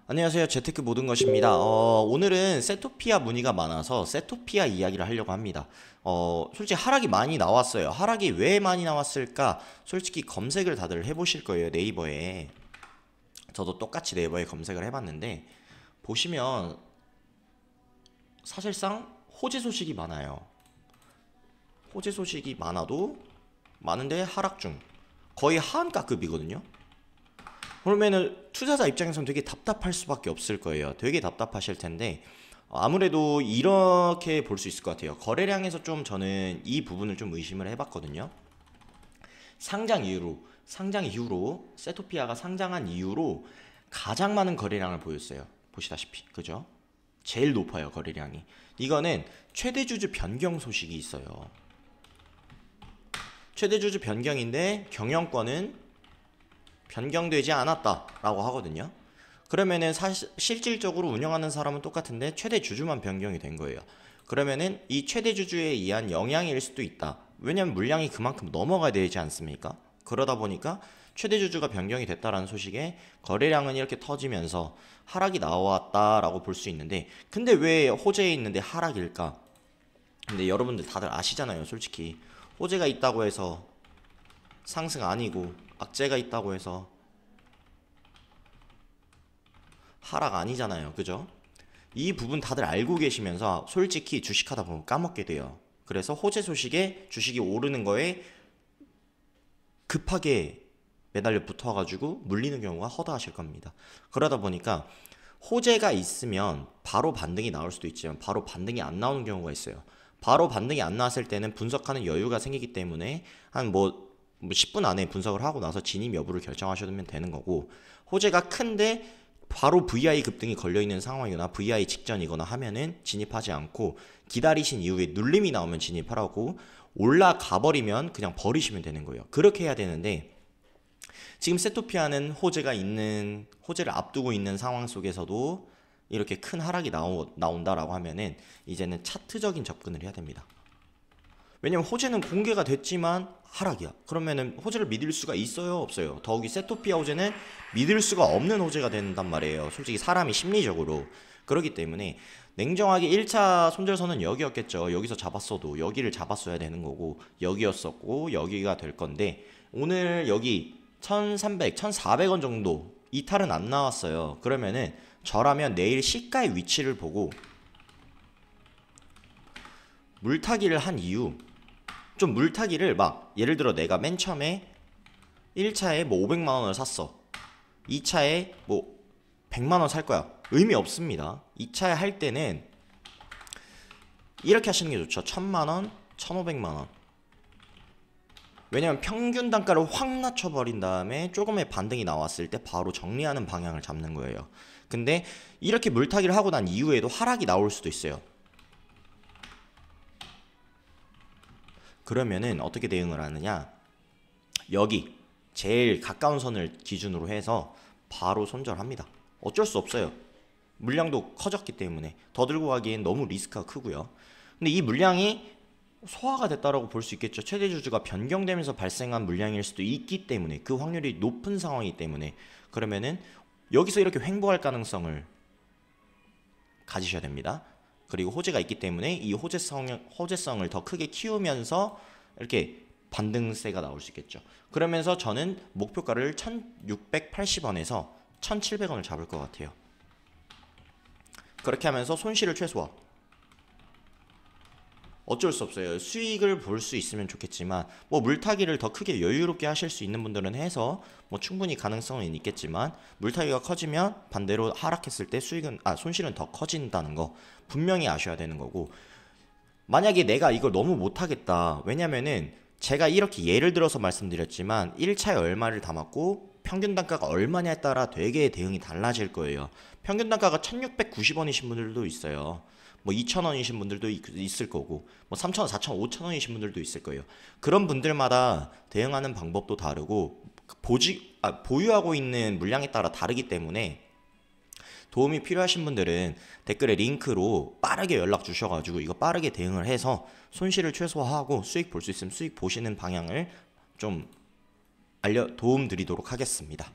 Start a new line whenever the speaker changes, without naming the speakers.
안녕하세요. 재테크 모든 것입니다. 오늘은 세토피아 문의가 많아서 세토피아 이야기를 하려고 합니다. 솔직히 하락이 많이 나왔어요. 하락이 왜 많이 나왔을까? 솔직히 검색을 다들 해보실 거예요. 네이버에. 저도 똑같이 네이버에 검색을 해봤는데 보시면 사실상 호재 소식이 많아요. 호재 소식이 많은데 하락 중. 거의 하한가급이거든요. 그러면은 투자자 입장에서는 되게 답답할 수밖에 없을 거예요. 되게 답답하실 텐데 아무래도 이렇게 볼 수 있을 것 같아요. 거래량에서 좀 저는 이 부분을 좀 의심을 해봤거든요. 상장 이후로 세토피아가 상장한 이후로 가장 많은 거래량을 보였어요. 보시다시피 그죠? 제일 높아요, 거래량이. 이거는 최대 주주 변경 소식이 있어요. 최대 주주 변경인데 경영권은 변경되지 않았다라고 하거든요. 그러면은 실질적으로 운영하는 사람은 똑같은데 최대 주주만 변경이 된 거예요. 그러면은 이 최대 주주에 의한 영향일 수도 있다. 왜냐면 물량이 그만큼 넘어가야 되지 않습니까? 그러다 보니까 최대 주주가 변경이 됐다라는 소식에 거래량은 이렇게 터지면서 하락이 나왔다라고 볼 수 있는데, 근데 왜 호재에 있는데 하락일까? 근데 여러분들 다들 아시잖아요. 솔직히 호재가 있다고 해서 상승 아니고 악재가 있다고 해서 하락 아니잖아요. 그죠? 이 부분 다들 알고 계시면서 솔직히 주식하다 보면 까먹게 돼요. 그래서 호재 소식에 주식이 오르는 거에 급하게 매달려 붙어가지고 물리는 경우가 허다하실 겁니다. 그러다 보니까 호재가 있으면 바로 반등이 나올 수도 있지만 바로 반등이 안 나오는 경우가 있어요. 바로 반등이 안 나왔을 때는 분석하는 여유가 생기기 때문에 한 10분 안에 분석을 하고 나서 진입 여부를 결정하셔도 되는 거고, 호재가 큰데 바로 VI 급등이 걸려있는 상황이거나 VI 직전이거나 하면은 진입하지 않고 기다리신 이후에 눌림이 나오면 진입하라고, 올라가 버리면 그냥 버리시면 되는 거예요. 그렇게 해야 되는데 지금 세토피아는 호재를 앞두고 있는 상황 속에서도 이렇게 큰 하락이 나온다라고 하면은 이제는 차트적인 접근을 해야 됩니다. 왜냐면 호재는 공개가 됐지만 하락이야. 그러면은 호재를 믿을 수가 있어요, 없어요? 더욱이 세토피아 호재는 믿을 수가 없는 호재가 된단 말이에요. 솔직히 사람이 심리적으로. 그렇기 때문에 냉정하게 1차 손절선은 여기였겠죠. 여기서 잡았어도 여기를 잡았어야 되는 거고, 여기였었고 여기가 될 건데 오늘 여기 1300, 1400원 정도 이탈은 안 나왔어요. 그러면은 저라면 내일 시가의 위치를 보고 물타기를 한 이유, 좀 물타기를 막 예를 들어 내가 맨 처음에 1차에 뭐 500만원을 샀어. 2차에 뭐 100만원 살 거야. 의미 없습니다. 2차에 할 때는 이렇게 하시는 게 좋죠. 1000만원, 1500만원. 왜냐면 평균 단가를 확 낮춰버린 다음에 조금의 반등이 나왔을 때 바로 정리하는 방향을 잡는 거예요. 근데 이렇게 물타기를 하고 난 이후에도 하락이 나올 수도 있어요. 그러면은 어떻게 대응을 하느냐, 여기 제일 가까운 선을 기준으로 해서 바로 손절합니다. 어쩔 수 없어요. 물량도 커졌기 때문에 더 들고 가기엔 너무 리스크가 크고요. 근데 이 물량이 소화가 됐다라고 볼 수 있겠죠. 최대 주주가 변경되면서 발생한 물량일 수도 있기 때문에, 그 확률이 높은 상황이기 때문에, 그러면은 여기서 이렇게 횡보할 가능성을 가지셔야 됩니다. 그리고 호재가 있기 때문에 이 호재성을 더 크게 키우면서 이렇게 반등세가 나올 수 있겠죠. 그러면서 저는 목표가를 1680원에서 1700원을 잡을 것 같아요. 그렇게 하면서 손실을 최소화. 어쩔 수 없어요. 수익을 볼 수 있으면 좋겠지만 뭐 물타기를 더 크게 여유롭게 하실 수 있는 분들은 해서 뭐 충분히 가능성은 있겠지만, 물타기가 커지면 반대로 하락했을 때 손실은 더 커진다는 거 분명히 아셔야 되는 거고, 만약에 내가 이걸 너무 못하겠다. 왜냐면은 제가 이렇게 예를 들어서 말씀드렸지만 1차에 얼마를 담았고 평균 단가가 얼마냐에 따라 되게 대응이 달라질 거예요. 평균 단가가 1690원이신 분들도 있어요. 뭐 2,000원이신 분들도 있을 거고, 뭐 3,000원, 4,000원, 5,000원이신 분들도 있을 거예요. 그런 분들마다 대응하는 방법도 다르고 보유하고 있는 물량에 따라 다르기 때문에 도움이 필요하신 분들은 댓글에 링크로 빠르게 연락 주셔가지고 이거 빠르게 대응을 해서 손실을 최소화하고 수익 볼 수 있으면 수익 보시는 방향을 좀 도움 드리도록 하겠습니다.